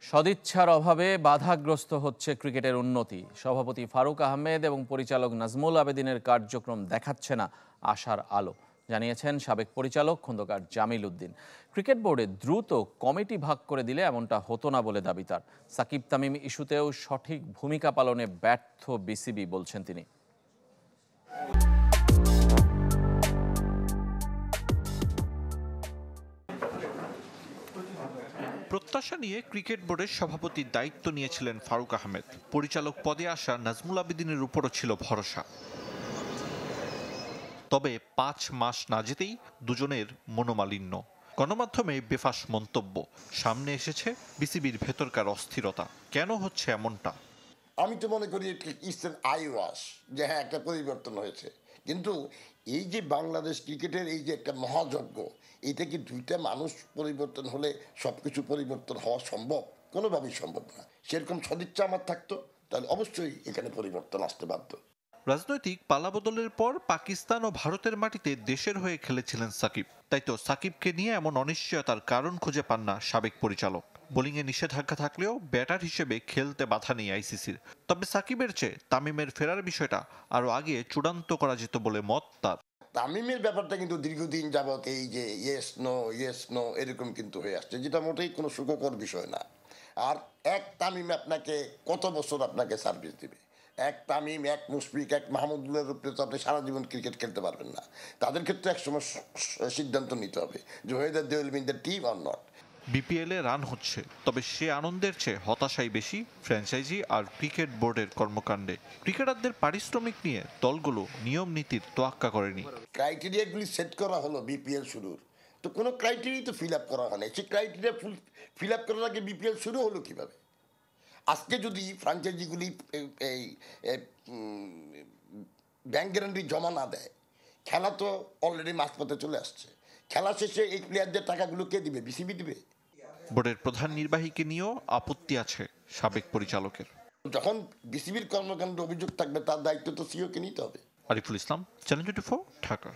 সদিচ্ছার অভাবে বাধাগ্রস্ত হচ্ছে ক্রিকেটের উন্নতি। সভাপতি ফারুক আহমেদ এবং পরিচালক নাজমুল আবেদিনের কার্যক্রম দেখাচ্ছে না আশার আলো, জানিয়েছেন সাবেক পরিচালক খন্দকার জামিল উদ্দিন। ক্রিকেট বোর্ডে দ্রুত কমিটি ভাগ করে দিলে এমনটা হতো না বলে দাবি তার। সাকিব তামিম ইস্যুতেও সঠিক ভূমিকা পালনে ব্যর্থ বিসিবি বলছেন তিনি। প্রত্যাশা নিয়ে ক্রিকেট বোর্ডের সভাপতির দায়িত্ব নিয়েছিলেন ফারুক আহমেদ। পরিচালক পদে আসা নাজমুল আবেদিনের উপরও ছিল ভরসা। তবে 5 মাস না যেতেই দুজনের মনোমালিন্য, গণমাধ্যমে বেফাঁস মন্তব্য, সামনে এসেছে বিসিবির ভেতরকার অস্থিরতা। কেন হচ্ছে এমনটা? আমি তো মনে করি ইটস আই ওয়াশ, যে হ্যাঁ একটা পরিবর্তন হয়েছে, কিন্তু এই যে বাংলাদেশ ক্রিকেটের এই যে একটা মহাযজ্ঞ, এটা কি দুইটা মানুষ পরিবর্তন হলে সব কিছু পরিবর্তন হওয়া সম্ভব? কোনোভাবেই সম্ভব না। সেরকম সদিচ্ছা আমার থাকতো তাহলে অবশ্যই এখানে পরিবর্তন আসতে বাধ্য। রাজনৈতিক পালাবদলের পর পাকিস্তান ও ভারতের মাটিতে দেশের হয়ে খেলেছিলেন সাকিব। তাই তো সাকিবকে নিয়ে এমন অনিশ্চয়তার কারণ খুঁজে পান না সাবেক পরিচালক। বোলিংয়ে নিষেধাজ্ঞা থাকলেও ব্যাটার হিসেবে খেলতে বাধা নেই আইসিসির। তবে সাকিবের চেয়ে তামিমের ফেরার বিষয়টা আরও আগে চূড়ান্ত করা যেত বলে মত তার। তামিমের ব্যাপারটা কিন্তু দীর্ঘদিন যাবত এই যে ইয়েস নো এরকম কিন্তু হয়ে আসছে, যেটা মোটেই কোনো সুখকর বিষয় না। আর এক তামিম আপনাকে কত বছর আপনাকে সার্ভিস দিবে? এক তামিম, এক মুশফিক, এক মাহমুদুল্লাহর উপরে তো আপনি সারা জীবন ক্রিকেট খেলতে পারবেন না। তাদের ক্ষেত্রে একসময় সিদ্ধান্ত নিতে হবে যে whether they will win the team or not. বিপিএলে রান হচ্ছে, তবে সে আনন্দের চেয়ে হতাশাই বেশি ফ্র্যাঞ্চাইজি আর ক্রিকেট বোর্ডের কর্মকাণ্ডে। ক্রিকেটারদের পারিশ্রমিক নিয়ে দলগুলো নিয়ম নীতির তোয়াক্কা করেনি। ক্রাইটেরিয়াগুলি সেট করা হলো বিপিএল শুরুর, তো কোনো ক্রাইটেরিয়া তো ফিল আপ করা হয় না। সেই ক্রাইটেরিয়া ফিল আপ করার আগে বিপিএল শুরু হলো কীভাবে? আজকে যদি ফ্র্যাঞ্চাইজিগুলি এই ব্যাংক গ্যারান্টি জমা না দেয়, খেলা তো অলরেডি মাঝপথে চলে আসছে। খেলা শেষে এই প্লেয়ারদের টাকাগুলো কে দিবে? বিসিবি দিবে। বোর্ডের প্রধান নির্বাহীকে নিয়েও আপত্তি আছে সাবেক পরিচালকের। যখন বিসিবির কর্মকাণ্ডে অভিযোগ থাকবে তার দায়িত্ব তো সিইওকে নিতে হবে। আরিফুল ইসলাম, চ্যানেল 24, ঢাকা।